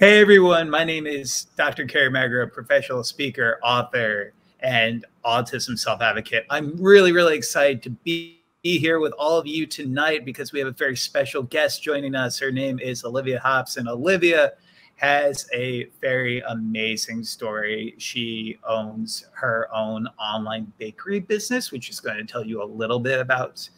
Hey everyone, my name is Dr. Carey Magro, professional speaker, author, and autism self-advocate. I'm really excited to be here with all of you tonight because we have a very special guest joining us. Her name is Olivia Hops, and Olivia has a very amazing story. She owns her own online bakery business, which is going to tell you a little bit about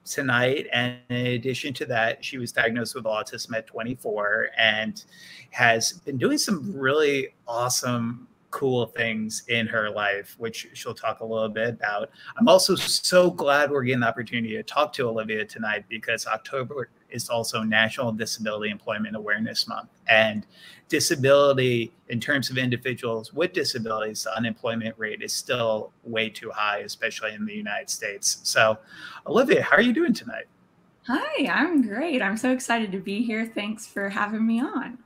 tonight. And in addition to that, she was diagnosed with autism at 24 and has been doing some really awesome, cool things in her life, which she'll talk a little bit about. I'm also so glad we're getting the opportunity to talk to Olivia tonight because October is also National Disability Employment Awareness Month. And disability, in terms of individuals with disabilities, the unemployment rate is still way too high, especially in the United States. So, Olivia, how are you doing tonight? Hi, I'm great. I'm so excited to be here. Thanks for having me on.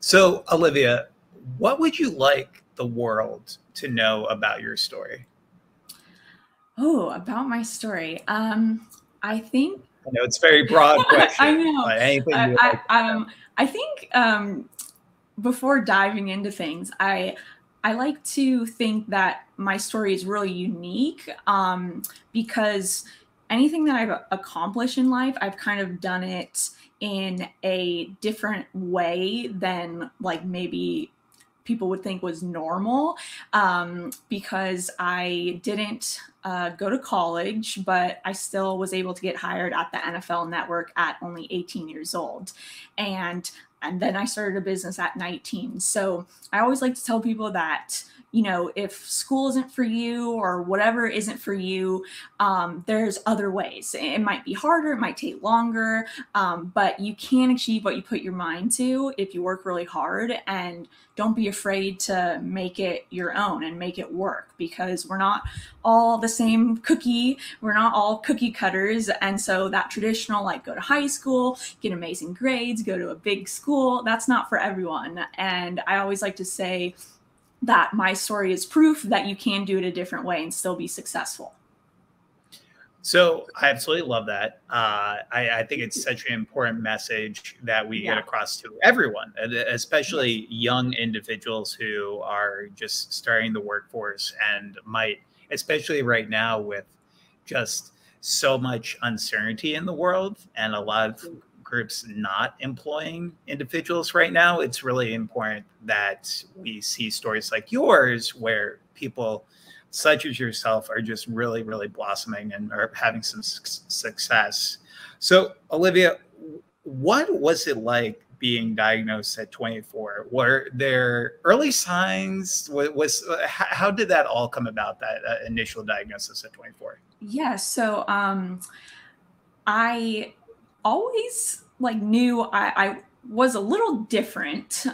So, Olivia, what would you like the world to know about your story? Oh, about my story. I think I know it's a very broad I question, know. but anything you would like to know. I think before diving into things, I like to think that my story is really unique because anything that I've accomplished in life, I've kind of done it in a different way than like maybe people would think was normal because I didn't go to college, but I still was able to get hired at the NFL Network at only 18 years old. And then I started a business at 19. So I always like to tell people that, you know, if school isn't for you or whatever isn't for you, there's other ways. It might be harder, it might take longer, but you can achieve what you put your mind to if you work really hard, and don't be afraid to make it your own and make it work, because we're not all the same cookie. We're not all cookie cutters. And so that traditional, like, go to high school, get amazing grades, go to a big school, that's not for everyone. And I always like to say that my story is proof that you can do it a different way and still be successful. So I absolutely love that. I think it's such an important message that we get across to everyone, especially young individuals who are just starting the workforce and might, especially right now with just so much uncertainty in the world and a lot of groups not employing individuals right now. It's really important that we see stories like yours where people such as yourself are just really blossoming and are having some success. So, Olivia, what was it like being diagnosed at 24? Were there early signs? How did that all come about, that initial diagnosis at 24? Yeah, so I always knew I was a little different,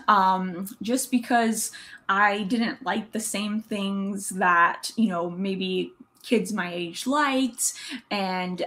just because I didn't like the same things that, you know, maybe kids my age liked. And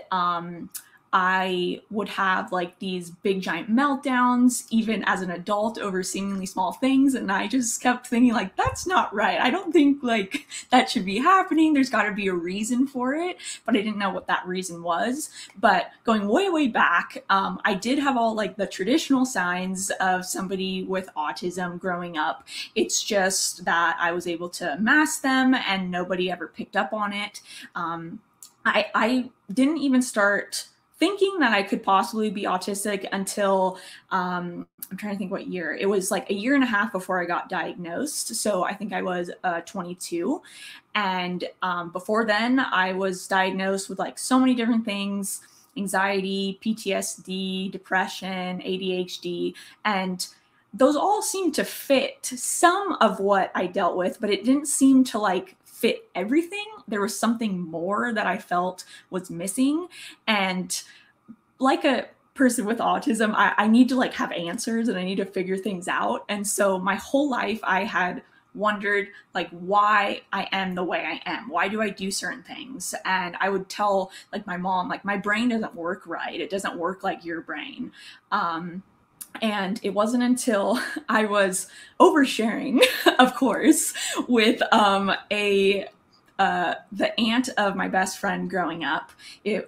I would have like these big giant meltdowns, even as an adult, over seemingly small things. And I just kept thinking, like, that's not right. I don't think like that should be happening. There's got to be a reason for it. But I didn't know what that reason was. But going way back, I did have all like the traditional signs of somebody with autism growing up. It's just that I was able to mask them and nobody ever picked up on it. I didn't even start thinking that I could possibly be autistic until I'm trying to think what year. It was like a year and a half before I got diagnosed. So I think I was 22. And before then, I was diagnosed with like so many different things: anxiety, PTSD, depression, ADHD, and those all seemed to fit some of what I dealt with, but it didn't seem to like fit everything. There was something more that I felt was missing. And like a person with autism, I need to like have answers and I need to figure things out. And so my whole life I had wondered like why I am the way I am. Why do I do certain things? And I would tell like my mom, like, my brain doesn't work right. It doesn't work like your brain. And it wasn't until I was oversharing, of course, with a the aunt of my best friend growing up.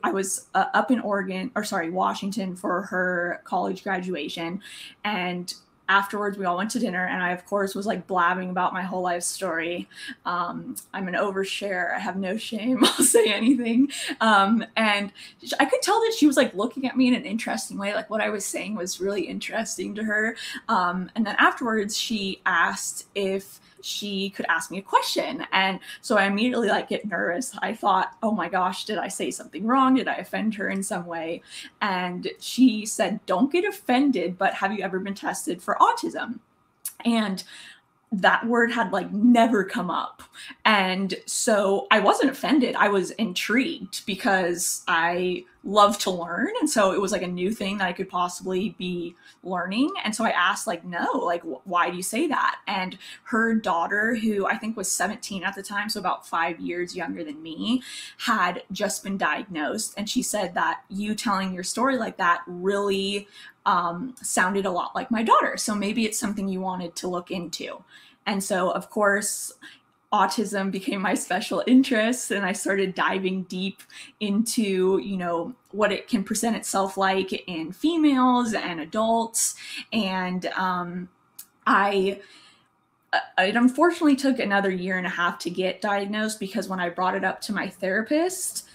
I was up in Washington for her college graduation. And afterwards we all went to dinner, and I of course was like blabbing about my whole life story. I'm an overshare, I have no shame. I'll say anything. And I could tell that she was like looking at me in an interesting way, like what I was saying was really interesting to her. And then afterwards she asked if she could ask me a question. And so I immediately like get nervous. I thought, oh my gosh, did I say something wrong? Did I offend her in some way? And she said, don't get offended, but have you ever been tested for autism? And that word had like never come up. And so I wasn't offended. I was intrigued because I love to learn. And so it was like a new thing that I could possibly be learning. And so I asked like, no, like, why do you say that? And her daughter, who I think was 17 at the time, so about 5 years younger than me, had just been diagnosed. And she said that you telling your story like that really sounded a lot like my daughter. So maybe it's something you wanted to look into. And so, of course, autism became my special interest, and I started diving deep into, you know, what it can present itself like in females and adults. And it unfortunately took another 1.5 years to get diagnosed, because when I brought it up to my therapist,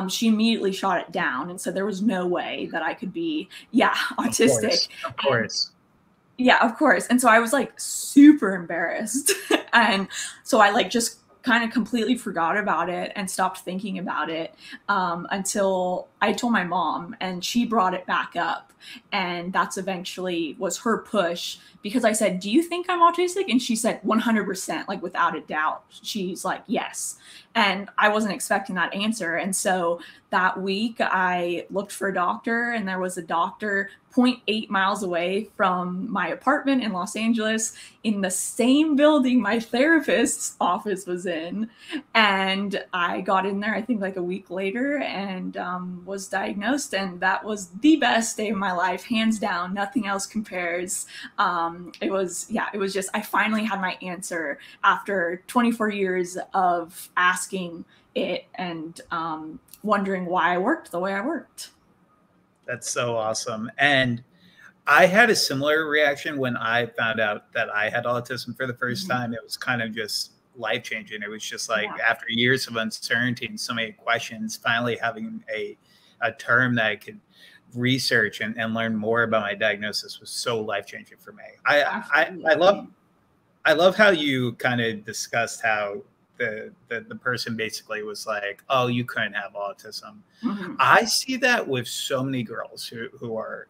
she immediately shot it down and said there was no way that I could be, autistic. Of course. Yeah, of course. And so I was like super embarrassed. And so I like just kind of completely forgot about it and stopped thinking about it until I told my mom, and she brought it back up. And that's eventually was her push, because I said, do you think I'm autistic? And she said 100%, like without a doubt. She's like, yes. And I wasn't expecting that answer. And so that week I looked for a doctor, and there was a doctor 0.8 miles away from my apartment in Los Angeles, in the same building my therapist's office was in. And I got in there, I think like a week later, and was diagnosed. And that was the best day of my life, hands down. Nothing else compares. It was just, I finally had my answer after 24 years of asking it and wondering why I worked the way I worked. That's so awesome. And I had a similar reaction when I found out that I had autism for the first time. It was kind of just life-changing. It was just like, after years of uncertainty and so many questions, finally having a term that I could research and learn more about my diagnosis was so life-changing for me. I love how you kind of discussed how the person basically was like, oh, you couldn't have autism. I see that with so many girls who are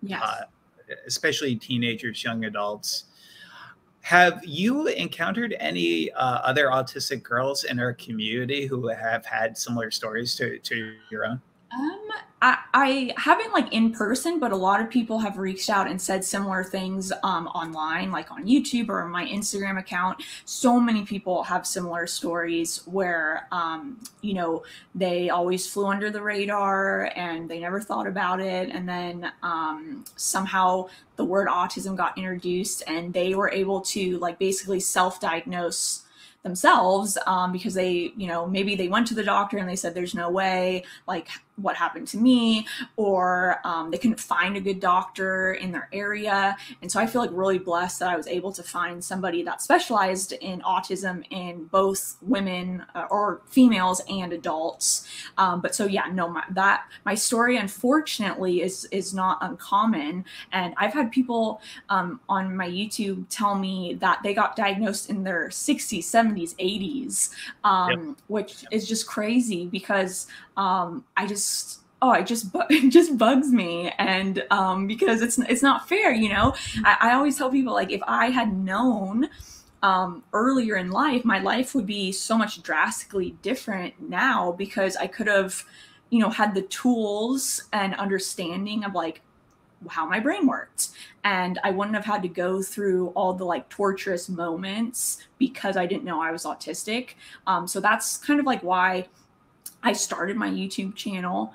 especially teenagers, young adults. Have you encountered any other autistic girls in our community who have had similar stories to your own? I haven't like in person, but a lot of people have reached out and said similar things online, like on YouTube or my Instagram account. So many people have similar stories where, you know, they always flew under the radar and they never thought about it. And then somehow the word autism got introduced, and they were able to like basically self-diagnose themselves because they, you know, maybe they went to the doctor and they said there's no way, like what happened to me, or they couldn't find a good doctor in their area. And so I feel like really blessed that I was able to find somebody that specialized in autism in both women or females and adults. But so yeah, no, my story unfortunately is not uncommon. And I've had people on my YouTube tell me that they got diagnosed in their 60s, 70s, 80s, which is just crazy, because it just bugs me. And because it's not fair, you know. I always tell people, like, if I had known earlier in life, my life would be so much drastically different now, because I could have, you know, had the tools and understanding of like how my brain worked, and I wouldn't have had to go through all the like torturous moments because I didn't know I was autistic. So that's kind of like why I started my YouTube channel,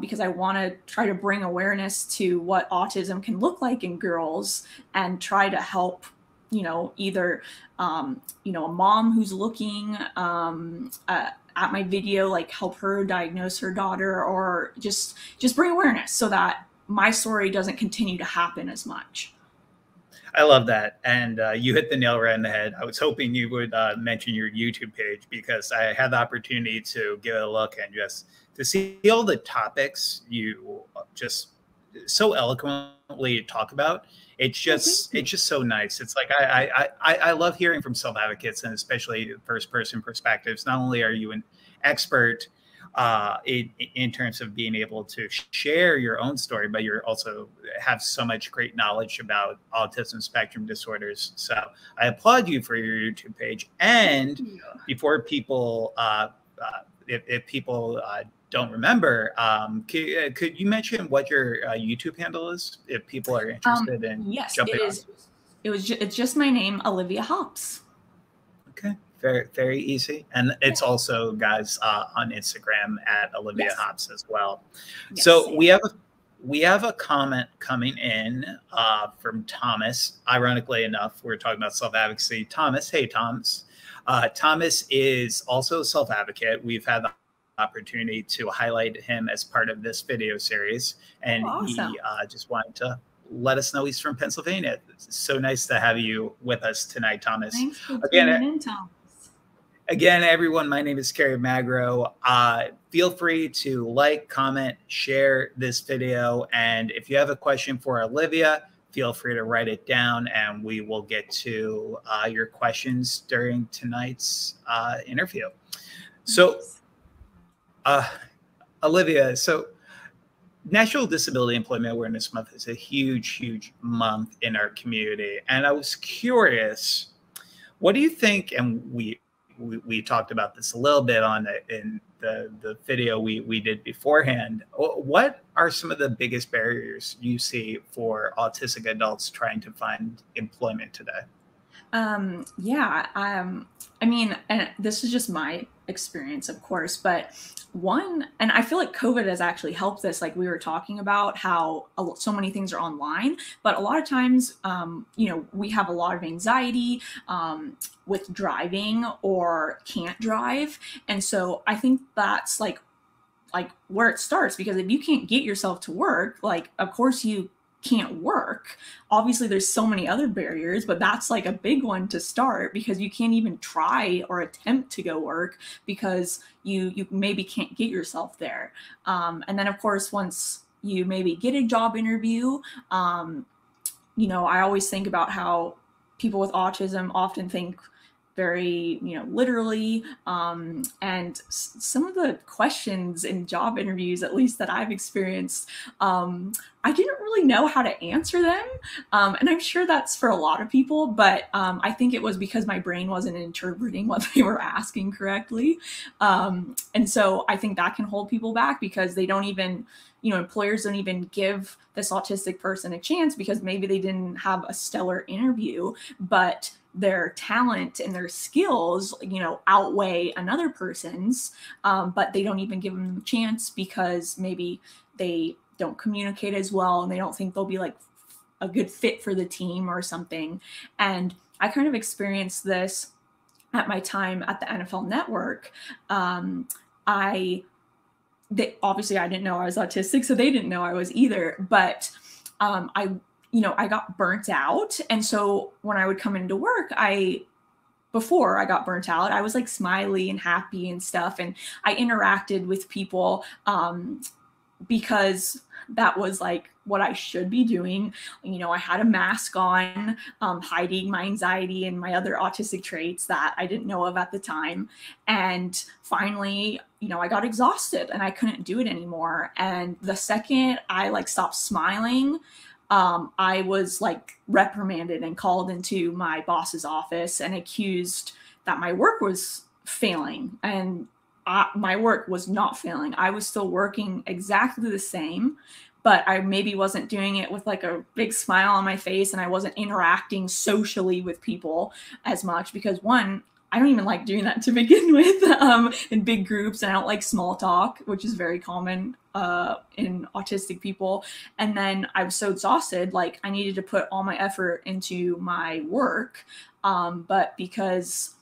because I want to try to bring awareness to what autism can look like in girls, and try to help, you know, either, you know, a mom who's looking at my video, like help her diagnose her daughter, or just bring awareness so that my story doesn't continue to happen as much. I love that. And you hit the nail right on the head. I was hoping you would mention your YouTube page, because I had the opportunity to give it a look and just to see all the topics you just so eloquently talk about. It's just so nice. It's like I love hearing from self advocates, and especially first person perspectives. Not only are you an expert in terms of being able to share your own story, but you're also have so much great knowledge about autism spectrum disorders. So I applaud you for your YouTube page. And before people, if people don't remember, could you mention what your YouTube handle is if people are interested in jumping on? It's just my name, Olivia Hops. Okay. Very, very easy. And it's also, guys, on Instagram at Olivia Hops as well. Yes, so we have a comment coming in from Thomas. Ironically enough, we're talking about self-advocacy. Thomas, hey, Thomas. Thomas is also a self-advocate. We've had the opportunity to highlight him as part of this video series. And he just wanted to let us know he's from Pennsylvania. It's so nice to have you with us tonight, Thomas. Thanks for tuning in, Thomas. Again, everyone, my name is Kerry Magro. Feel free to like, comment, share this video. And if you have a question for Olivia, feel free to write it down, and we will get to your questions during tonight's interview. So, Olivia, so National Disability Employment Awareness Month is a huge, huge month in our community. And I was curious, what do you think, and we talked about this a little bit in the video we did beforehand. What are some of the biggest barriers you see for autistic adults trying to find employment today? I mean, and this is just my experience, of course, but and I feel like COVID has actually helped this. Like we were talking about how so many things are online, but a lot of times, we have a lot of anxiety with driving or can't drive. And so I think that's like where it starts, because if you can't get yourself to work, like, of course you can't work. Obviously there's so many other barriers, but that's like a big one to start, because you can't even try or attempt to go work because you maybe can't get yourself there. And then of course, once you maybe get a job interview, I always think about how people with autism often think very, literally. And some of the questions in job interviews, at least that I've experienced, I didn't really know how to answer them. And I'm sure that's for a lot of people, but I think it was because my brain wasn't interpreting what they were asking correctly. And so I think that can hold people back, because they don't even, employers don't even give this autistic person a chance because maybe they didn't have a stellar interview, but their talent and their skills, outweigh another person's, but they don't even give them a chance because maybe they don't communicate as well and they don't think they'll be like a good fit for the team or something. And I kind of experienced this at my time at the NFL Network. Obviously I didn't know I was autistic, so they didn't know I was either, but I got burnt out. And so when I would come into work, before I got burnt out, I was like smiley and happy and stuff. And I interacted with people because that was like what I should be doing. I had a mask on, hiding my anxiety and my other autistic traits that I didn't know of at the time. And finally, I got exhausted and I couldn't do it anymore. And the second I stopped smiling, I was reprimanded and called into my boss's office and accused that my work was failing. And my work was not failing. I was still working exactly the same, but I maybe wasn't doing it with a big smile on my face, and I wasn't interacting socially with people as much because, one, I don't even like doing that to begin with in big groups, and I don't like small talk, which is very common in autistic people. And then I was so exhausted, I needed to put all my effort into my work, but because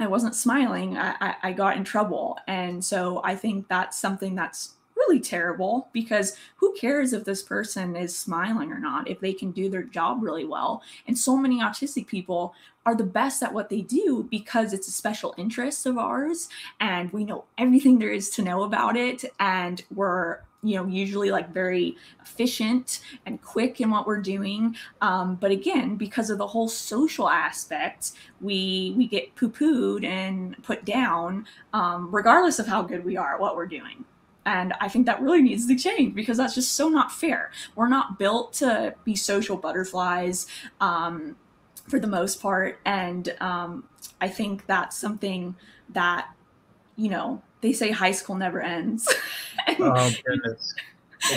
I wasn't smiling, I got in trouble. And so I think that's something that's really terrible, because who cares if this person is smiling or not, if they can do their job really well. And so many autistic people are the best at what they do because it's a special interest of ours, and we know everything there is to know about it, and we're, you know, usually like very efficient and quick in what we're doing. But again, because of the whole social aspect, we get poo-pooed and put down, regardless of how good we are at what we're doing. And I think that really needs to change, because that's just so not fair. We're not built to be social butterflies, for the most part. And I think that's something that, you know, they say high school never ends. and, Oh goodness.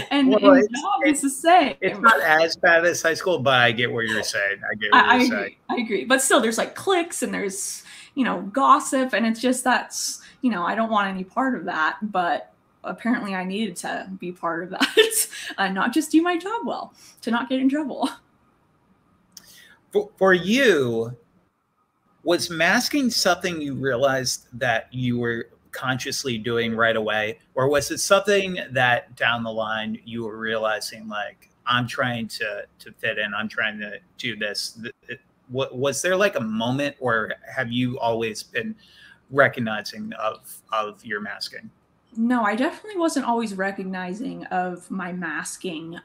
and Well, in job, it's the same. It's not as bad as high school, but I get what you're saying. I get what you're saying. I agree. But still, there's like cliques and there's, you know, gossip, and it's just, that's, you know, I don't want any part of that. But apparently I needed to be part of that, and not just do my job well, to not get in trouble. For you, was masking something you realized that you were consciously doing right away, or was it something that down the line you were realizing, like, I'm trying to fit in, I'm trying to do this? Was there like a moment, or have you always been recognizing of your masking? No, I definitely wasn't always recognizing of my masking,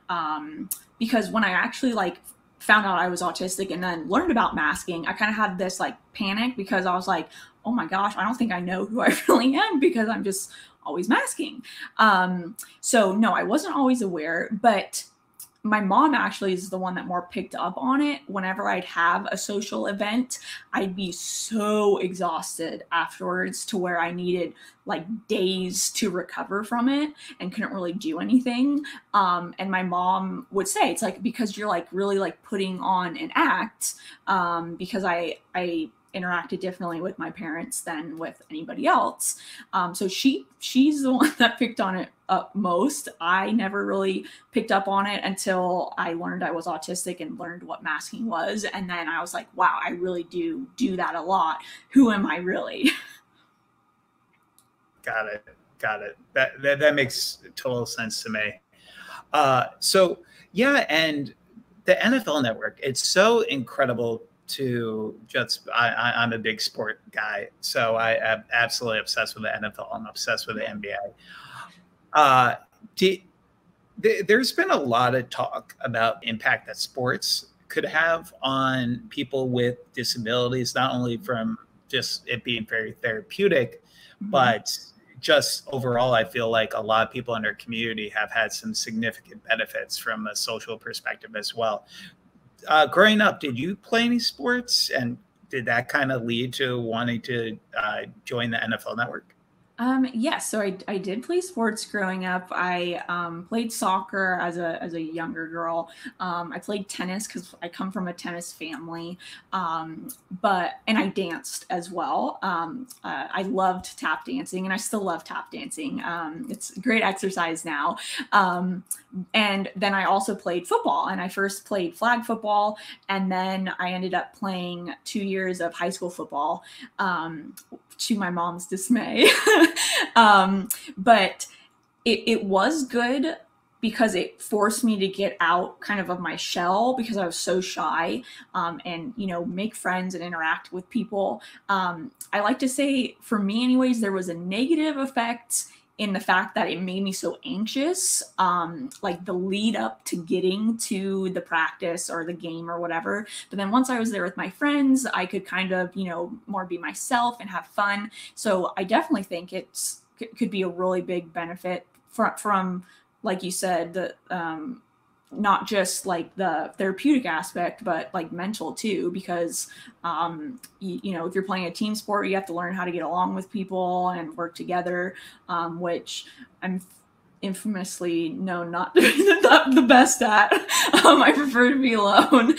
because when I actually like found out I was autistic and then learned about masking, I kind of had this like panic, because I was like, oh my gosh, I don't think I know who I really am, because I'm just always masking. So no, I wasn't always aware, but my mom actually is the one that more picked up on it. Whenever I'd have a social event, I'd be so exhausted afterwards, to where I needed like days to recover from it and couldn't really do anything. And my mom would say, it's like, because you're like really like putting on an act, because I interacted differently with my parents than with anybody else. So she's the one that picked on it up most. I never really picked up on it until I learned I was autistic and learned what masking was. And then I was like, wow, I really do that a lot. Who am I really? Got it. Got it. That makes total sense to me. So yeah, and the NFL Network, it's so incredible to just, I'm a big sport guy, so I am absolutely obsessed with the NFL. I'm obsessed with the NBA. There's been a lot of talk about the impact that sports could have on people with disabilities, not only from just it being very therapeutic, but just overall, I feel like a lot of people in our community have had some significant benefits from a social perspective as well. Growing up, did you play any sports, and did that kind of lead to wanting to join the NFL Network? Yes, so I did play sports growing up. I played soccer as a younger girl. I played tennis because I come from a tennis family. And I danced as well. I loved tap dancing, and I still love tap dancing. It's great exercise now. And then I also played football, and I first played flag football, and then I ended up playing 2 years of high school football, to my mom's dismay. But it was good, because it forced me to get out kind of my shell, because I was so shy, and, you know, make friends and interact with people. I like to say, for me anyways, there was a negative effect in the fact that it made me so anxious, like the lead up to getting to the practice or the game or whatever. But then once I was there with my friends, I could kind of, you know, more be myself and have fun. So I definitely think could be a really big benefit from like you said, the not just like the therapeutic aspect, but like mental too, because you know, if you're playing a team sport, you have to learn how to get along with people and work together, which I'm infamously known not to be the best at. I prefer to be alone.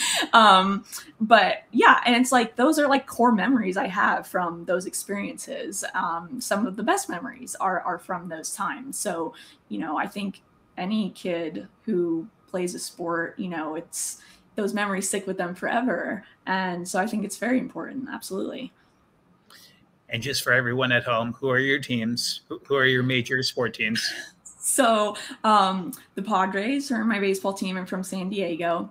But yeah, and it's like, those are like core memories I have from those experiences. Some of the best memories are from those times. So, you know, I think any kid who plays a sport, you know, it's, those memories stick with them forever. And so I think it's very important. Absolutely. And just for everyone at home, who are your teams? Who are your major sport teams? So the Padres are my baseball team. I'm from San Diego.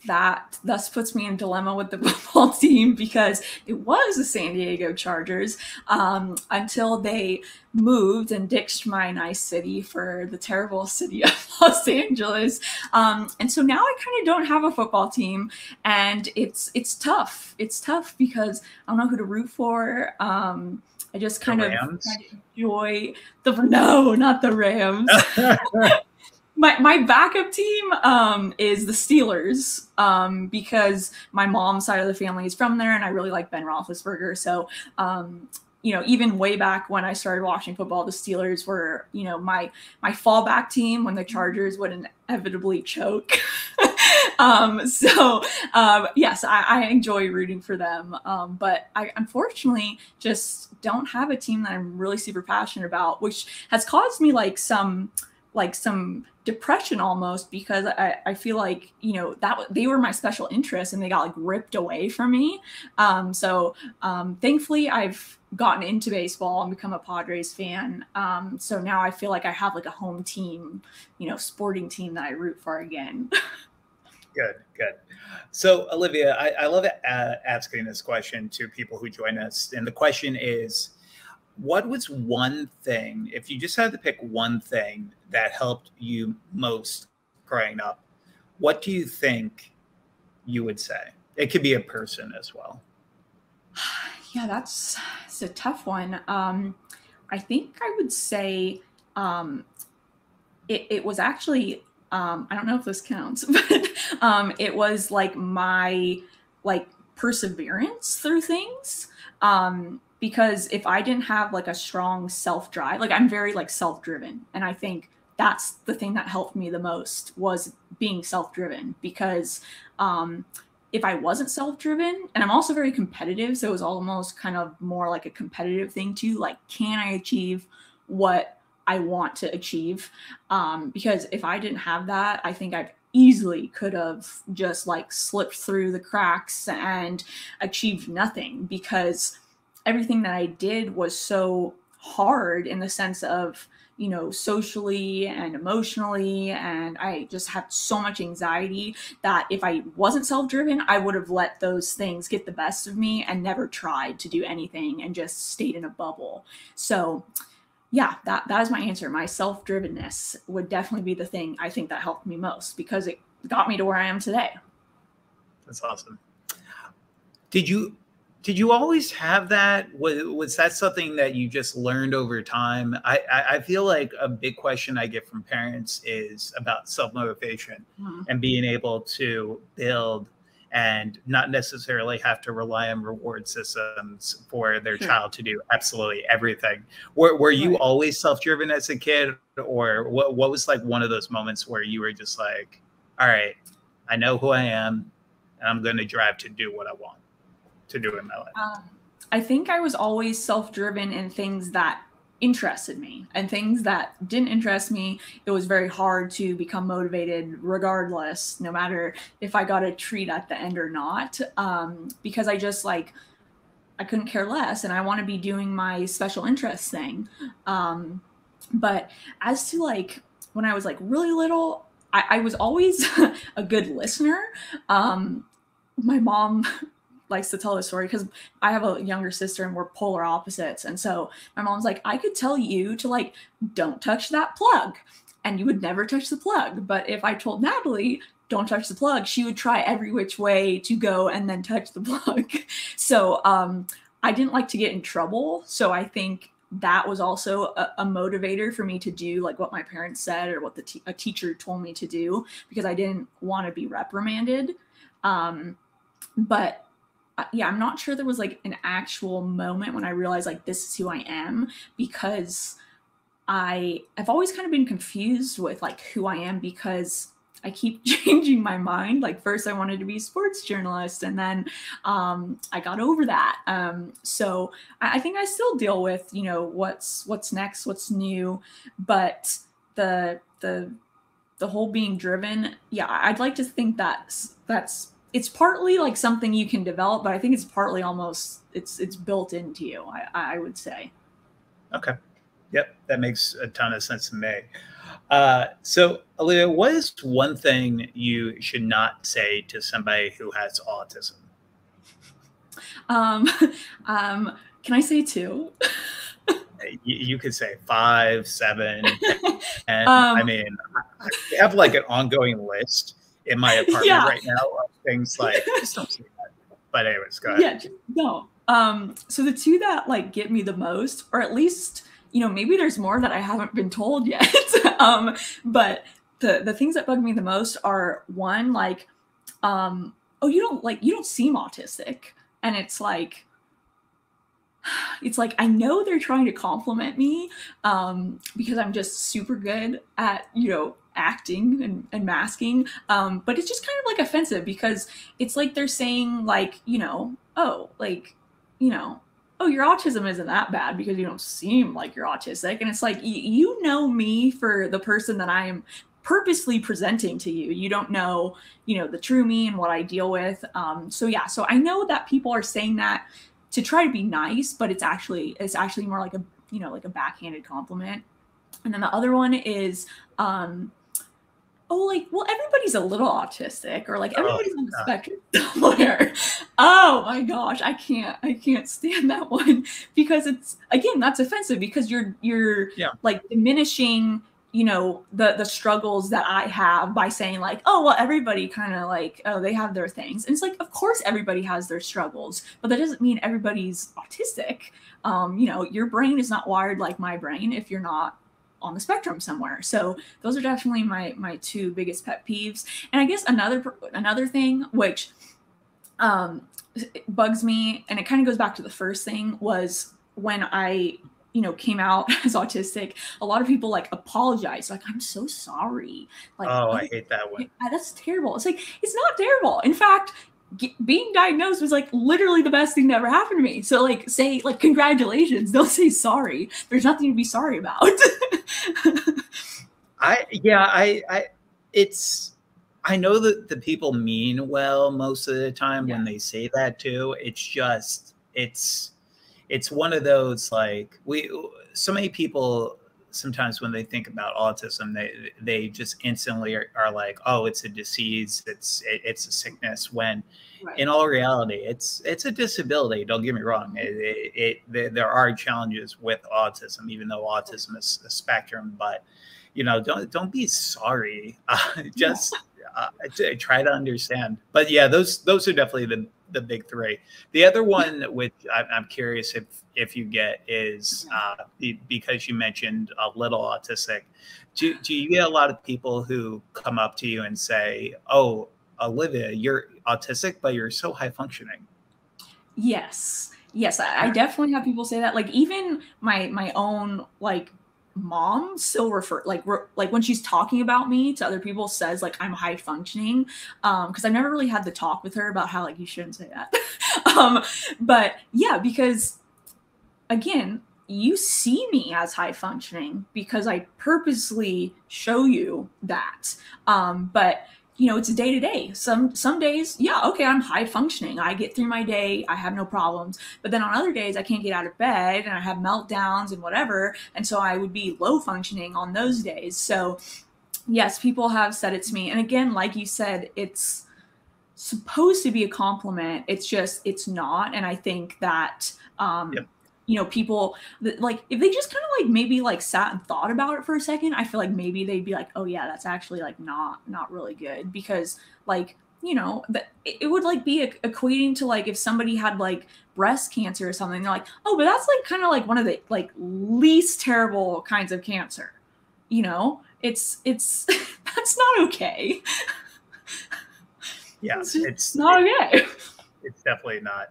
That thus puts me in dilemma with the football team because it was the San Diego Chargers until they moved and ditched my nice city for the terrible city of Los Angeles. And so now I kind of don't have a football team, and it's tough. It's tough because I don't know who to root for. I just kind of enjoy no, not the Rams. My backup team is the Steelers because my mom's side of the family is from there, and I really like Ben Roethlisberger. So, you know, even way back when I started watching football, the Steelers were, you know, my fallback team when the Chargers would inevitably choke. Yes, I enjoy rooting for them. But I unfortunately just don't have a team that I'm really super passionate about, which has caused me like some depression almost, because I feel like, you know, that they were my special interest and they got like ripped away from me. Thankfully I've gotten into baseball and become a Padres fan. So now I feel like I have like a home team, you know, sporting team that I root for again. Good. So Olivia, I love asking this question to people who join us. And the question is, what was one thing, if you just had to pick one thing that helped you most growing up, what do you think you would say? It could be a person as well. Yeah, it's a tough one. I think I would say it was actually, I don't know if this counts, but it was like my perseverance through things. Because if I didn't have like a strong self-drive, like I'm very like self-driven, and I think that's the thing that helped me the most was being self-driven, because if I wasn't self-driven, and I'm also very competitive, so it was almost kind of more like a competitive thing too, like, can I achieve what I want to achieve? Because if I didn't have that, I think I easily could have just like slipped through the cracks and achieved nothing, because everything that I did was so hard in the sense of, you know, socially and emotionally. And I just had so much anxiety that if I wasn't self-driven, I would have let those things get the best of me and never tried to do anything and just stayed in a bubble. So yeah, that is my answer. My self-drivenness would definitely be the thing I think that helped me most, because it got me to where I am today. That's awesome. Did you always have that? Was that something that you just learned over time? I feel like a big question I get from parents is about self-motivation and being able to build and not necessarily have to rely on reward systems for their child to do absolutely everything. Were you always self-driven as a kid, or what was like one of those moments where you were just like, all right, I know who I am and I'm going to drive to do what I want to do in my life? I think I was always self-driven in things that interested me, and things that didn't interest me, it was very hard to become motivated regardless, no matter if I got a treat at the end or not, because I just like, I couldn't care less, and I want to be doing my special interest thing. But as to like when I was like really little, I was always a good listener. My mom likes to tell this story because I have a younger sister and we're polar opposites. And so my mom's like, I could tell you to like, don't touch that plug, and you would never touch the plug. But if I told Natalie, don't touch the plug, she would try every which way to go and then touch the plug. So I didn't like to get in trouble. So I think that was also a motivator for me to do like what my parents said or what a teacher told me to do, because I didn't want to be reprimanded. But yeah, I'm not sure there was like an actual moment when I realized like this is who I am, because I've always kind of been confused with like who I am, because I keep changing my mind. Like first I wanted to be a sports journalist, and then I got over that. So I think I still deal with, you know, what's next, what's new, but the whole being driven, yeah, I'd like to think that's it's partly like something you can develop, but I think it's partly almost it's built into you. I would say. Okay. Yep, that makes a ton of sense to me. So, Olivia, what is one thing you should not say to somebody who has autism? Um, can I say two? You could say 5, 7, 10. I um, mean, I have like an ongoing list in my apartment yeah, right now of things like, just don't say that. But anyways, go ahead. yeah, no. So the two that like get me the most, or at least, maybe there's more that I haven't been told yet. But the things that bug me the most are one, like, oh, you don't seem autistic. And it's like I know they're trying to compliment me, because I'm just super good at acting and masking, but it's just kind of like offensive because it's like they're saying like oh, like oh, your autism isn't that bad because you don't seem like you're autistic. And it's like you know me for the person that I am purposely presenting to you. You don't know the true me and what I deal with. So yeah, so I know that people are saying that to try to be nice, but it's actually more like a like a backhanded compliment. And then the other one is oh, like, well, everybody's a little autistic, or like everybody's on the spectrum somewhere. Oh my gosh, I can't stand that one because it's, again, that's offensive because you're like diminishing the struggles that I have by saying like, oh, well, everybody kind of like, oh, they have their things. And it's like, of course everybody has their struggles, but that doesn't mean everybody's autistic. Your brain is not wired like my brain if you're not on the spectrum somewhere. So those are definitely my two biggest pet peeves. And I guess another thing which bugs me, and it kind of goes back to the first thing, was when I came out as autistic, a lot of people like apologize, like, I'm so sorry. Like, oh, I hate that one. That's terrible. It's like, it's not terrible. In fact, being diagnosed was like literally the best thing that ever happened to me. So like, say like congratulations, don't say sorry. There's nothing to be sorry about. I know that the people mean well most of the time when they say that too. It's just it's one of those, like, so many people sometimes when they think about autism, they just instantly are like, oh, it's a disease, it's a sickness, when in all reality it's a disability. Don't get me wrong, there are challenges with autism, even though autism is a spectrum. But don't be sorry. Just try to understand. But yeah, those are definitely the big three. The other one, which I'm curious if you get, is because you mentioned a little autistic. Do you get a lot of people who come up to you and say, "Oh, Olivia, you're autistic, but you're so high functioning"? Yes, I definitely have people say that. Like, even my own like mom still refer like when she's talking about me to other people, says like I'm high functioning, because I've never really had the talk with her about how like you shouldn't say that. But yeah, because again, you see me as high functioning because I purposely show you that. But it's day to day. Some days, yeah, okay, I'm high functioning. I get through my day. I have no problems. But then on other days, I can't get out of bed and I have meltdowns and whatever. And so I would be low functioning on those days. So yes, people have said it to me. And again, like you said, it's supposed to be a compliment. It's not. And I think that, people like, if they just kind of like maybe like sat and thought about it for a second, I feel like maybe they'd be like, oh yeah, that's actually like not really good. Because like, it would like be equating to like if somebody had like breast cancer or something, they're like, oh, but that's like kind of like one of the like least terrible kinds of cancer. It's that's not okay. Yeah, it's not okay. It's definitely not.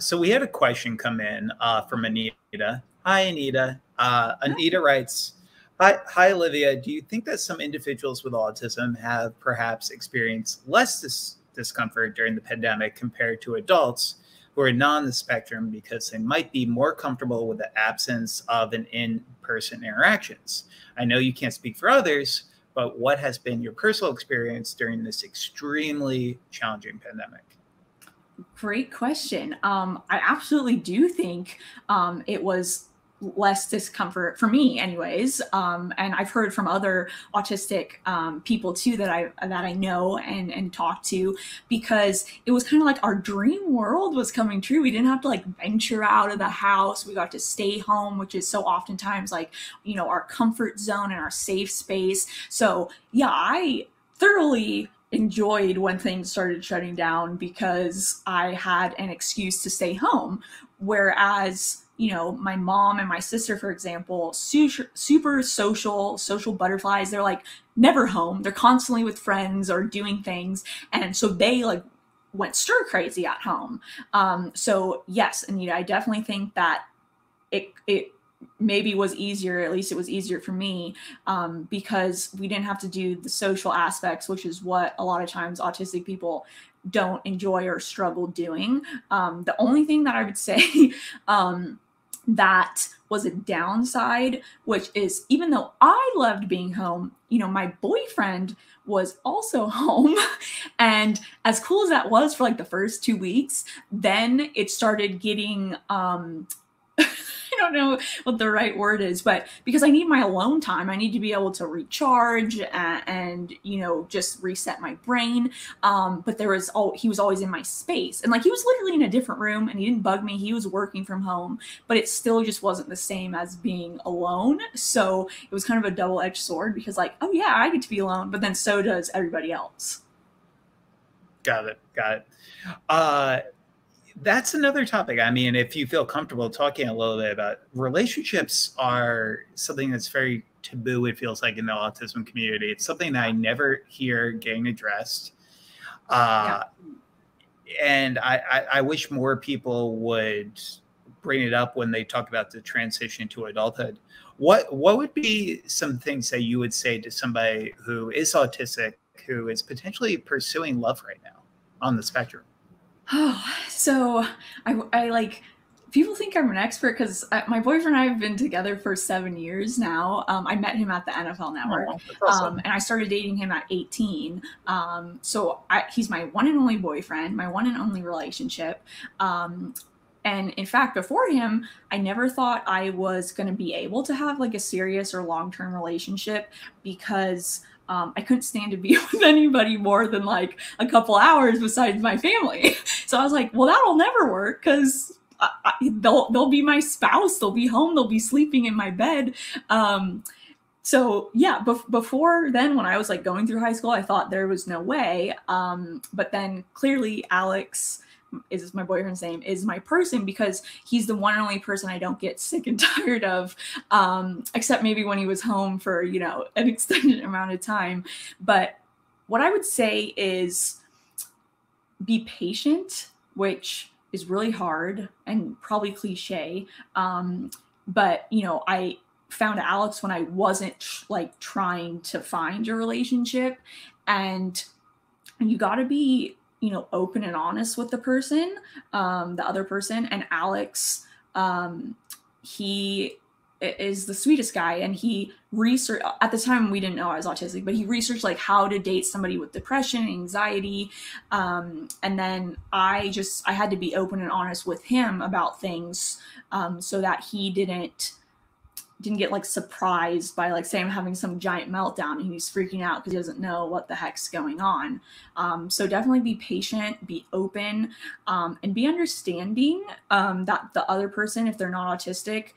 So we had a question come in from Anita. Hi, Anita. Anita writes, Hi, Olivia. Do you think that some individuals with autism have perhaps experienced less discomfort during the pandemic compared to adults who are not on the spectrum because they might be more comfortable with the absence of an in-person interactions? I know you can't speak for others, but what has been your personal experience during this extremely challenging pandemic? Great question. I absolutely do think it was less discomfort for me anyways, and I've heard from other autistic people too that I know and talk to, because it was kind of like our dream world was coming true. We didn't have to like venture out of the house. We got to stay home, which is so oftentimes like, you know, our comfort zone and our safe space. So yeah, I thoroughly enjoyed when things started shutting down because I had an excuse to stay home. Whereas, you know, my mom and my sister, for example, super social butterflies. They're like never home. They're constantly with friends or doing things. And so they like went stir crazy at home. So yes, and you know, I definitely think that it maybe was easier, at least it was easier for me, because we didn't have to do the social aspects, which is what a lot of times autistic people don't enjoy or struggle doing. The only thing that I would say that was a downside, which is even though I loved being home, you know, my boyfriend was also home. And as cool as that was for like the first 2 weeks, then it started getting I don't know what the right word is, but because I need my alone time, I need to be able to recharge and you know, just reset my brain. But he was always in my space, and like he was literally in a different room, and he didn't bug me. He was working from home, but it still just wasn't the same as being alone. So it was kind of a double-edged sword, because like, oh yeah, I get to be alone, but then so does everybody else. Got it. That's another topic. I mean, if you feel comfortable talking a little bit about, relationships are something that's very taboo, it feels like, in the autism community. It's something that I never hear getting addressed. Yeah. And I wish more people would bring it up when they talk about the transition to adulthood. What would be some things that you would say to somebody who is autistic, who is potentially pursuing love right now on the spectrum? Oh, so I like, people think I'm an expert because my boyfriend and I have been together for 7 years now. I met him at the NFL Network, Oh, that's awesome. and I started dating him at 18. So he's my one and only boyfriend, my one and only relationship. And in fact, before him, I never thought I was going to be able to have like a serious or long-term relationship, because I couldn't stand to be with anybody more than like a couple hours besides my family. So I was like, well, that'll never work, because they'll be my spouse. They'll be home. They'll be sleeping in my bed. So yeah, before then, when I was like going through high school, I thought there was no way. But then clearly Alex is my boyfriend's name, is my person, because he's the one and only person I don't get sick and tired of, except maybe when he was home for, you know, an extended amount of time. But what I would say is be patient, which is really hard and probably cliche. But, you know, I found Alex when I wasn't like trying to find a relationship, and you got to be, you know, open and honest with the person, the other person. And Alex, he is the sweetest guy, and he researched, at the time we didn't know I was autistic, but he researched like how to date somebody with depression, anxiety, and then I had to be open and honest with him about things, so that he didn't get like surprised by like, say I'm having some giant meltdown and he's freaking out because he doesn't know what the heck's going on. So definitely be patient, be open, and be understanding, that the other person, if they're not autistic,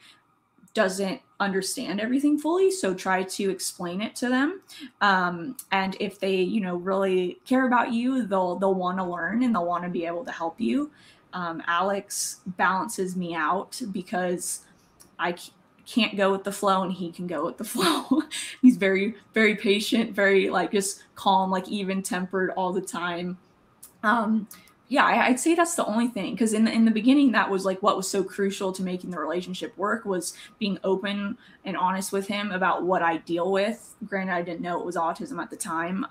doesn't understand everything fully. So try to explain it to them. And if they, you know, really care about you, they'll want to learn and they'll want to be able to help you. Alex balances me out because I can't go with the flow and he can go with the flow. He's very, very patient, very like just calm, like even tempered all the time. Yeah, I'd say that's the only thing, because in the beginning, that was like what was so crucial to making the relationship work, was being open and honest with him about what I deal with. Granted, I didn't know it was autism at the time.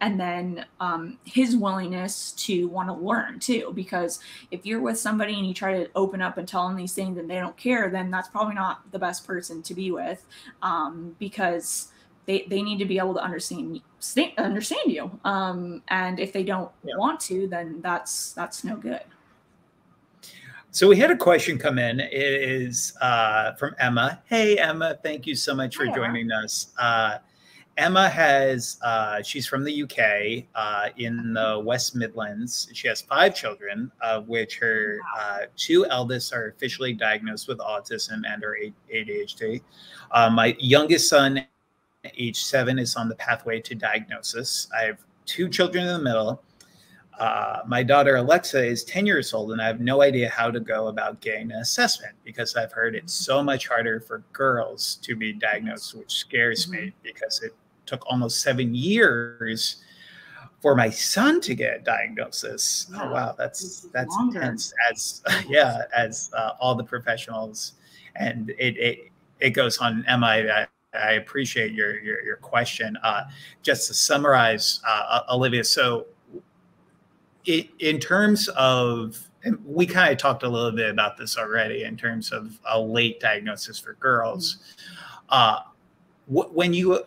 And then his willingness to want to learn too, because if you're with somebody and you try to open up and tell them these things and they don't care, then that's probably not the best person to be with, because they need to be able to understand you. And if they don't want to, then that's no good. So we had a question come in. It is from Emma. Hey, Emma, thank you so much for joining us. Emma has, she's from the UK in the West Midlands. She has 5 children, of which her 2 eldest are officially diagnosed with autism and or ADHD. My youngest son, age 7, is on the pathway to diagnosis. I have 2 children in the middle. My daughter Alexa is 10 years old, and I have no idea how to go about getting an assessment because I've heard it's so much harder for girls to be diagnosed, which scares me because it took almost 7 years for my son to get a diagnosis. Oh wow, that's intense. As as all the professionals, and it goes on. Emma, I appreciate your question. Just to summarize, Olivia, so in terms of, and we kind of talked a little bit about this already, in terms of a late diagnosis for girls, when you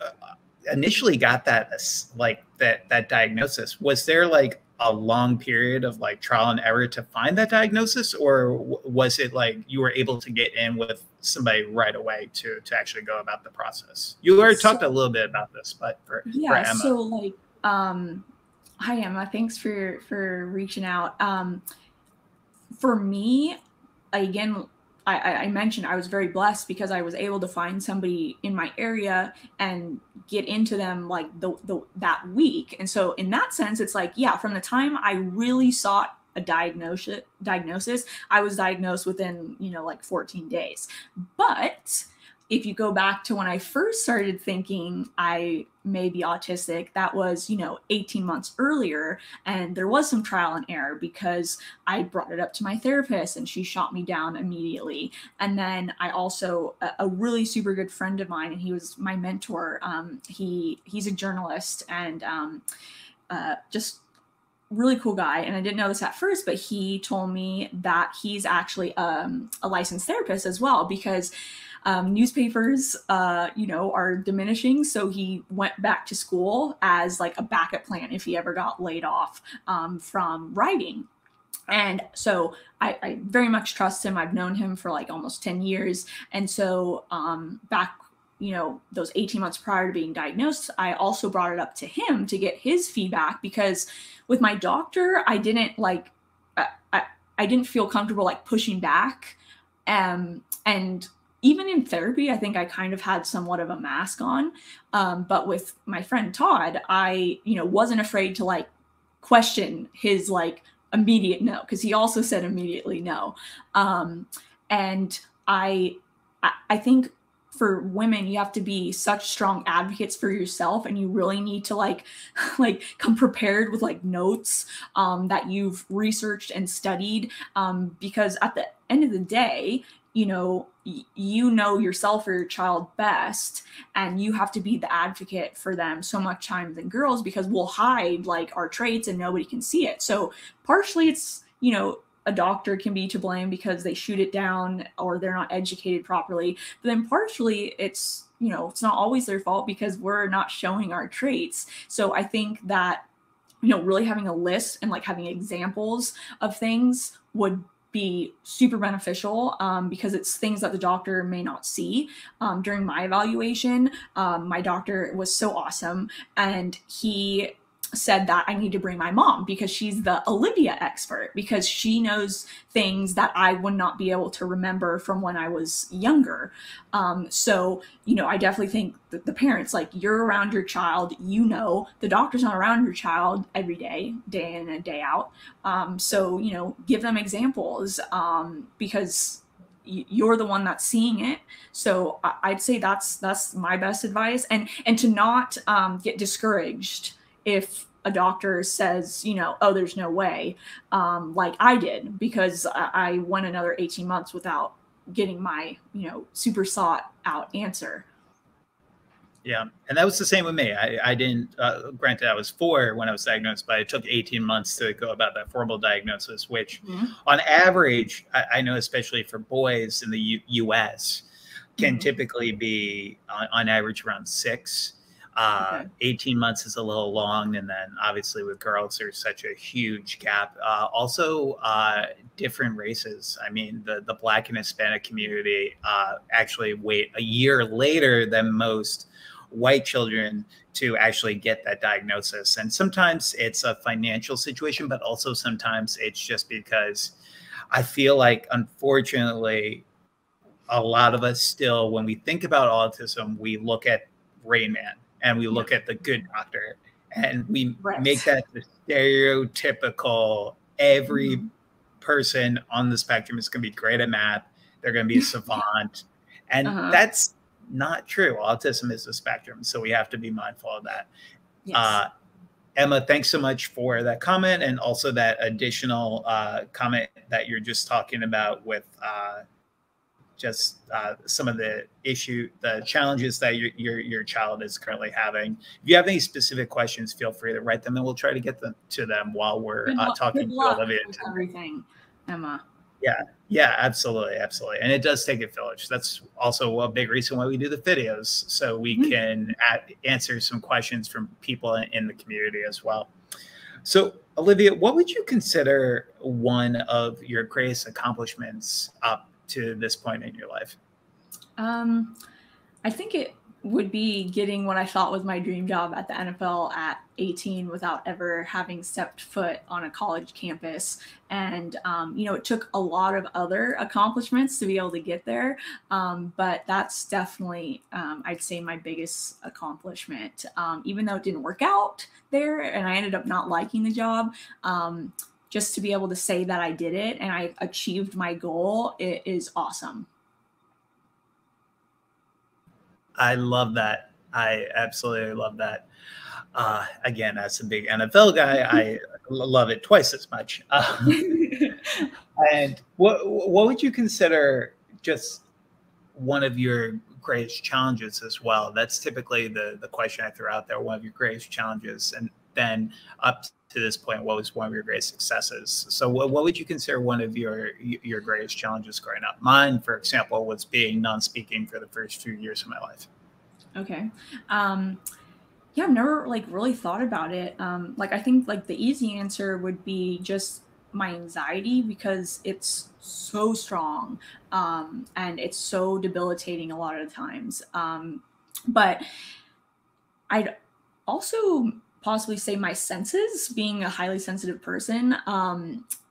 initially got that, like that diagnosis, was there like a long period of like trial and error to find that diagnosis, or was it like you were able to get in with somebody right away to actually go about the process? You already talked a little bit about this, but for Emma. So like, hi Emma, thanks for reaching out. For me, again, I mentioned I was very blessed because I was able to find somebody in my area and get into them like that week. And so in that sense, it's like, yeah, from the time I really sought a diagnosis, I was diagnosed within, like 14 days. But if you go back to when I first started thinking I may be autistic, that was, 18 months earlier. And there was some trial and error because I brought it up to my therapist and she shot me down immediately. And then I also, a really super good friend of mine, and he was my mentor. He's a journalist and just really cool guy. And I didn't know this at first, but he told me that he's actually a licensed therapist as well, because newspapers, are diminishing. So he went back to school as like a backup plan if he ever got laid off from writing. And so I very much trust him. I've known him for like almost 10 years. And so back, those 18 months prior to being diagnosed, I also brought it up to him to get his feedback, because with my doctor, I didn't like, I didn't feel comfortable like pushing back. And even in therapy, I think I kind of had somewhat of a mask on. But with my friend Todd, I, wasn't afraid to like question his like immediate no, because he also said immediately no. And I think for women, you have to be such strong advocates for yourself, and you really need to like come prepared with like notes that you've researched and studied, because at the end of the day, you know yourself or your child best, and you have to be the advocate for them so much time than girls, because we'll hide like our traits and nobody can see it. So partially it's, a doctor can be to blame because they shoot it down or they're not educated properly. But then partially it's, it's not always their fault because we're not showing our traits. So I think that, really having a list and like having examples of things would be super beneficial, because it's things that the doctor may not see. During my evaluation, my doctor was so awesome, and he said that I need to bring my mom because she's the Olivia expert, because she knows things that I would not be able to remember from when I was younger. So, I definitely think that the parents, like, you're around your child, the doctor's not around your child every day, day in and day out. So, give them examples, because you're the one that's seeing it. So I'd say that's my best advice, and to not get discouraged if a doctor says, oh, there's no way, like I did, because I went another 18 months without getting my, super sought out answer. Yeah. And that was the same with me. I didn't, granted, I was 4 when I was diagnosed, but it took 18 months to go about that formal diagnosis, which on average, I know, especially for boys in the US, can typically be on average around 6. Okay. 18 months is a little long. And then obviously with girls, there's such a huge gap. Also, different races. I mean, the Black and Hispanic community actually wait a year later than most white children to actually get that diagnosis. And sometimes it's a financial situation, but also sometimes it's just because I feel like, unfortunately, a lot of us still, when we think about autism, we look at Rain Man and we look at the good doctor, and we make that the stereotypical, every person on the spectrum is going to be great at math. They're going to be a savant. And that's not true. Autism is a spectrum. So we have to be mindful of that. Yes. Emma, thanks so much for that comment, and also that additional comment that you're just talking about with some of the challenges that your child is currently having. If you have any specific questions, feel free to write them, and we'll try to get them to them while we're talking to Olivia. With everything, Emma. Yeah, absolutely. And it does take a village. That's also a big reason why we do the videos, so we can answer some questions from people in the community as well. So, Olivia, what would you consider one of your greatest accomplishments up to this point in your life? I think it would be getting what I thought was my dream job at the NFL at 18 without ever having stepped foot on a college campus. And, it took a lot of other accomplishments to be able to get there. But that's definitely, I'd say, my biggest accomplishment. Even though it didn't work out there and I ended up not liking the job, just to be able to say that I did it and I achieved my goal, it is awesome. I love that. I absolutely love that. Again, as a big NFL guy, I love it twice as much. And what would you consider just one of your greatest challenges as well? That's typically the question I throw out there, one of your greatest challenges. And then up to this point, what was one of your greatest successes? So what would you consider one of your greatest challenges growing up? Mine, for example, was being non-speaking for the first few years of my life. Okay. Yeah, I've never really thought about it. I think the easy answer would be just my anxiety, because it's so strong, and it's so debilitating a lot of the times. But I'd also possibly say my senses, being a highly sensitive person,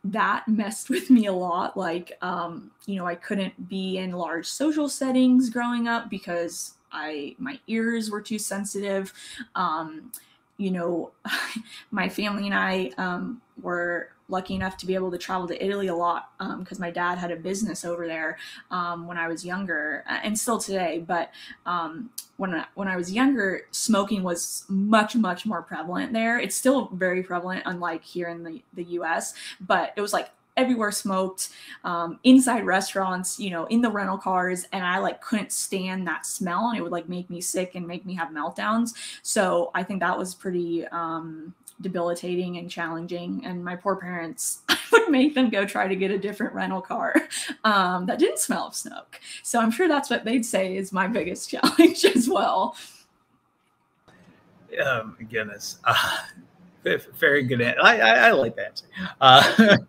that messed with me a lot. I couldn't be in large social settings growing up because my ears were too sensitive. My family and I were lucky enough to be able to travel to Italy a lot, because my dad had a business over there when I was younger, and still today. But when I was younger, smoking was much more prevalent there. It's still very prevalent, unlike here in the US, but it was everywhere smoked, inside restaurants, in the rental cars. And I couldn't stand that smell, and it would make me sick and make me have meltdowns. So I think that was pretty debilitating and challenging. And my poor parents, I would make them go try to get a different rental car that didn't smell of smoke. So I'm sure that's what they'd say is my biggest challenge as well. Goodness. Very good answer. I like that answer.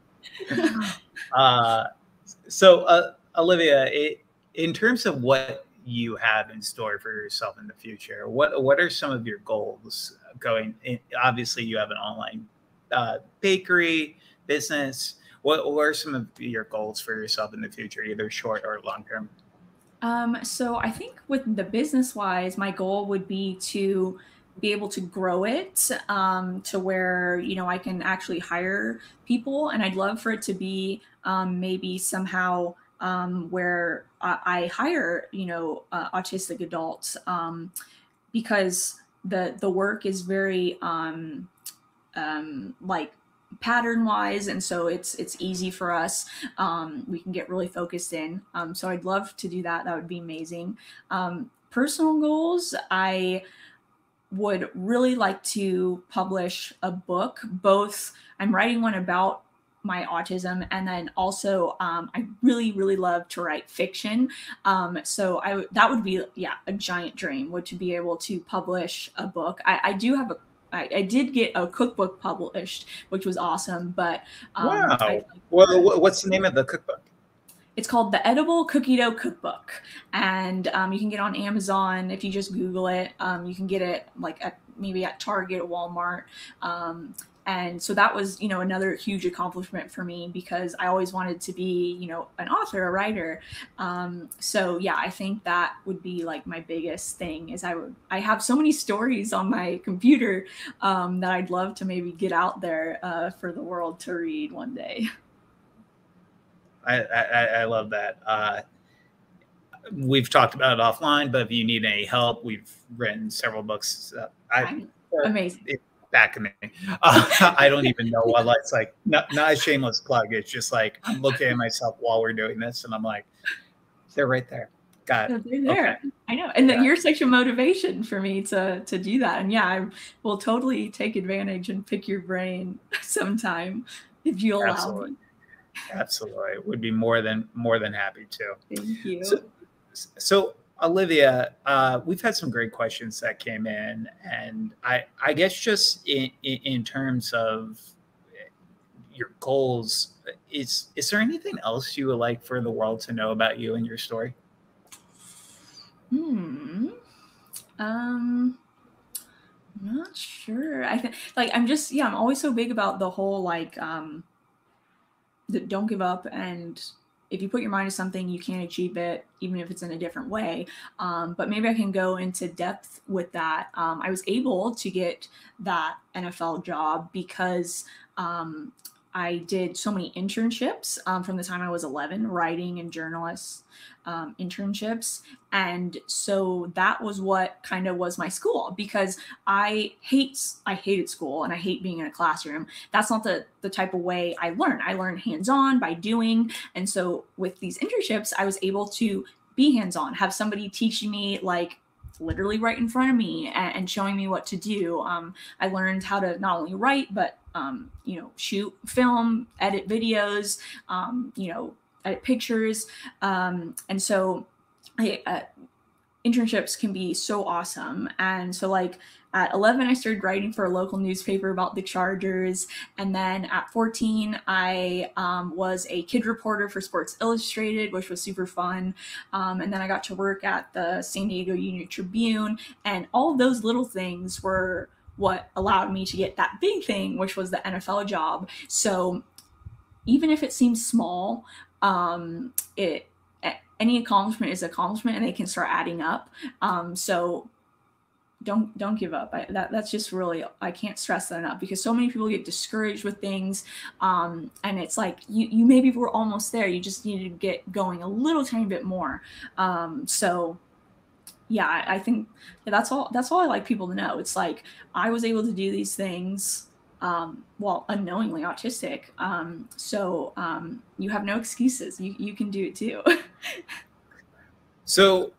So Olivia, in terms of what you have in store for yourself in the future, what are some of your goals going in? Obviously, you have an online bakery business. What are some of your goals for yourself in the future, either short or long term? So I think with the business wise, my goal would be to be able to grow it to where I can actually hire people, and I'd love for it to be maybe somehow where I hire autistic adults, because the work is very pattern wise, and so it's easy for us. We can get really focused in. So I'd love to do that. That would be amazing. Personal goals, I would really like to publish a book. Both, I'm writing one about my autism. And then also I really love to write fiction. So that would be, yeah, a giant dream, would to be able to publish a book. I do have I did get a cookbook published, which was awesome, but Wow. Well, what's the name of the cookbook? It's called The Edible Cookie Dough Cookbook, and you can get it on Amazon. If you just Google it, you can get it like maybe at Target, Walmart. And so that was, another huge accomplishment for me, because I always wanted to be, an author, a writer. So yeah, I think that would be like my biggest thing, is I have so many stories on my computer that I'd love to maybe get out there for the world to read one day. I love that. We've talked about it offline, but if you need any help, we've written several books. Amazing. Back in me. I don't even know what it's like. Not a shameless plug. It's just like I'm looking at myself while we're doing this, and I'm like, they're right there. Got it. They're there. Okay. I know. And then you're such a motivation for me to do that. And yeah, I will totally take advantage and pick your brain sometime if you allow me. Absolutely. Would be more than happy to. Thank you. So Olivia, we've had some great questions that came in, and I guess just in terms of your goals, is there anything else you would like for the world to know about you and your story? I'm not sure. I think I'm always so big about the whole don't give up, and if you put your mind to something, you can achieve it, even if it's in a different way. But maybe I can go into depth with that. I was able to get that NFL job because I did so many internships from the time I was 11, writing and journalists internships. And so that was what kind of was my school, because I hated school and I hate being in a classroom. That's not the type of way I learn. I learn hands-on by doing. And so with these internships, I was able to be hands-on, have somebody teaching me like literally right in front of me and showing me what to do. I learned how to not only write, but shoot film, edit videos, edit pictures. And so internships can be so awesome. And so like at 11, I started writing for a local newspaper about the Chargers. And then at 14, I was a kid reporter for Sports Illustrated, which was super fun. And then I got to work at the San Diego Union Tribune. And all of those little things were what allowed me to get that big thing, which was the NFL job. So even if it seems small, any accomplishment is accomplishment, and they can start adding up. So don't give up. That's just really, I can't stress that enough, because so many people get discouraged with things. And it's like, you maybe were almost there. You just need to get going a little tiny bit more. So yeah, I think that's all I like people to know. It's like, I was able to do these things while unknowingly autistic. So you have no excuses. You can do it too. So,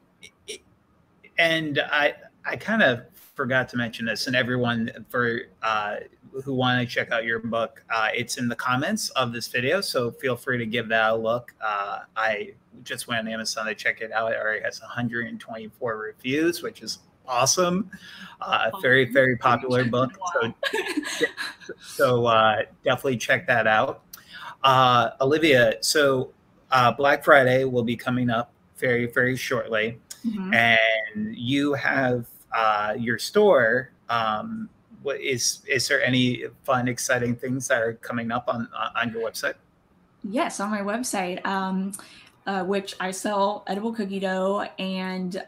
and I kind of forgot to mention this, and everyone who want to check out your book, it's in the comments of this video, so feel free to give that a look. I just went on Amazon to check it out. It already has 124 reviews, which is awesome. Very popular book. So definitely check that out. Olivia, so Black Friday will be coming up very shortly. Mm-hmm. And you have your store. Is there any fun, exciting things that are coming up on your website? Yes, on my website, which I sell edible cookie dough, and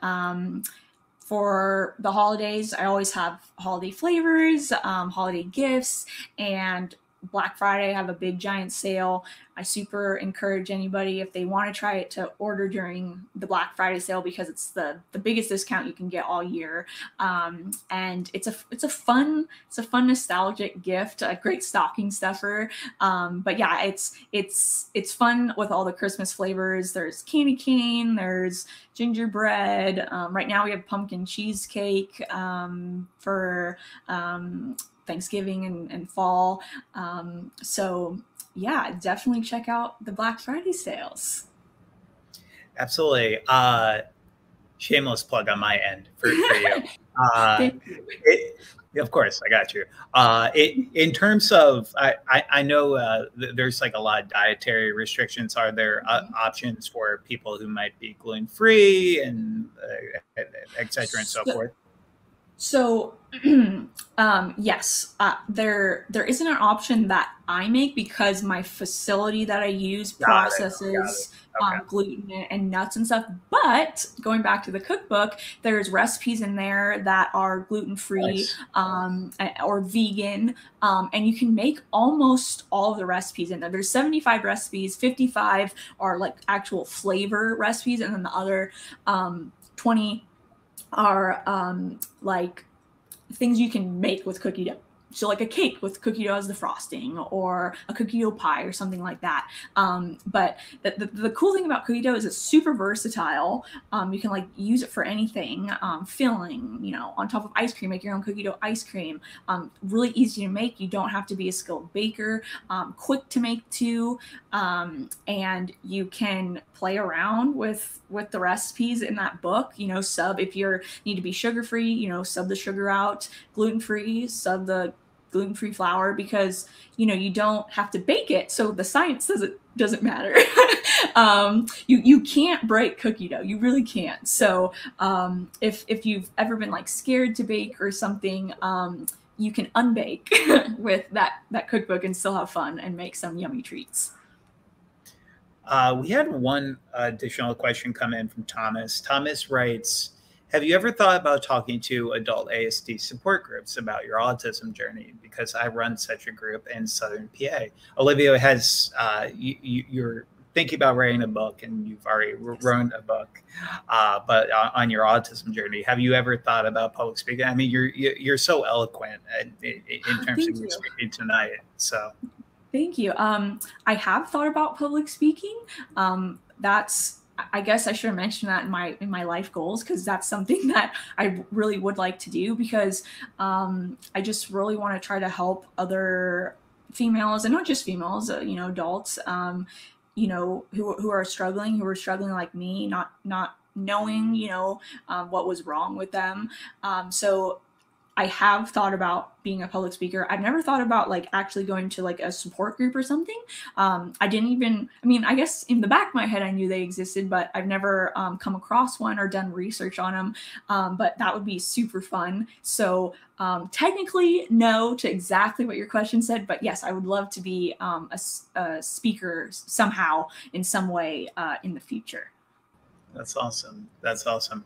for the holidays, I always have holiday flavors, holiday gifts, and Black Friday, I have a big giant sale. I super encourage anybody, if they want to try it, to order during the Black Friday sale, because it's the biggest discount you can get all year. And it's a fun nostalgic gift, a great stocking stuffer. But yeah, it's fun with all the Christmas flavors. There's candy cane, there's gingerbread. Right now we have pumpkin cheesecake for Thanksgiving and fall. So yeah, definitely check out the Black Friday sales. Absolutely. Shameless plug on my end for you. Thank you. Of course, I got you. In terms of, I know there's like a lot of dietary restrictions. Are there options for people who might be gluten free and et cetera and so forth? So, yes, there isn't an option that I make because my facility that I use Got it. Got it. processes Okay. gluten and nuts and stuff. But going back to the cookbook, there's recipes in there that are gluten free Nice. or vegan, and you can make almost all of the recipes in there. There's 75 recipes, 55 are like actual flavor recipes, and then the other 20 are like things you can make with cookie dough. So like a cake with cookie dough as the frosting, or a cookie dough pie or something like that. But the cool thing about cookie dough is it's super versatile. You can like use it for anything. Filling, on top of ice cream, make your own cookie dough ice cream. Really easy to make. You don't have to be a skilled baker. Quick to make too. And you can play around with the recipes in that book. Sub if you need to be sugar free. Sub the sugar out. Gluten free, sub the gluten-free flour, because you don't have to bake it, so the science doesn't matter. You can't break cookie dough, you really can't. So if you've ever been like scared to bake or something, you can unbake with that cookbook and still have fun and make some yummy treats. We had one additional question come in from Thomas. Thomas writes, have you ever thought about talking to adult ASD support groups about your autism journey? Because I run such a group in Southern PA. Olivia you're thinking about writing a book, and you've already written a book, but on your autism journey, have you ever thought about public speaking? I mean, you're so eloquent in terms of your speaking tonight. So thank you. I have thought about public speaking. I guess I should have mentioned that in my life goals, because that's something that I really would like to do, because I just really want to try to help other females, and not just females, adults, who are struggling like me, not knowing, what was wrong with them. So I have thought about being a public speaker. I've never thought about like actually going to like a support group or something. I I guess in the back of my head, I knew they existed, but I've never come across one or done research on them. But that would be super fun. So technically, no to exactly what your question said, but yes, I would love to be a speaker somehow in some way in the future. That's awesome. That's awesome.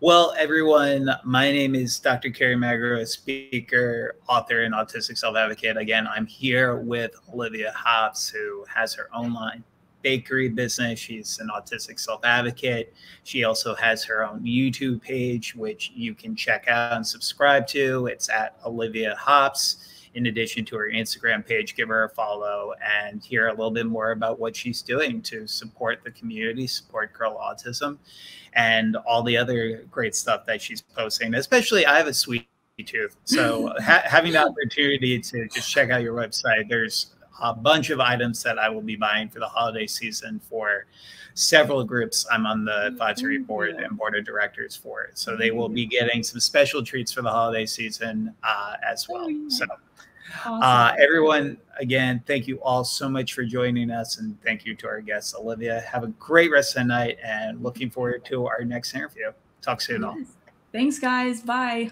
Well, everyone, my name is Dr. Carrie Magro, a speaker, author, and autistic self-advocate. Again, I'm here with Olivia Hobbs, who has her own line bakery business. She's an autistic self-advocate. She also has her own YouTube page, which you can check out and subscribe to. It's at Olivia Hobbs. In addition to her Instagram page, give her a follow and hear a little bit more about what she's doing to support the community, support girl autism, and all the other great stuff that she's posting. Especially, I have a sweet tooth, so having the opportunity to just check out your website, there's a bunch of items that I will be buying for the holiday season for several groups I'm on the advisory board and board of directors for. So they will be getting some special treats for the holiday season as well. So awesome. Everyone, again, thank you all so much for joining us, and thank you to our guest, Olivia. Have a great rest of the night, and looking forward to our next interview. Talk soon, all. Thanks, guys. Bye.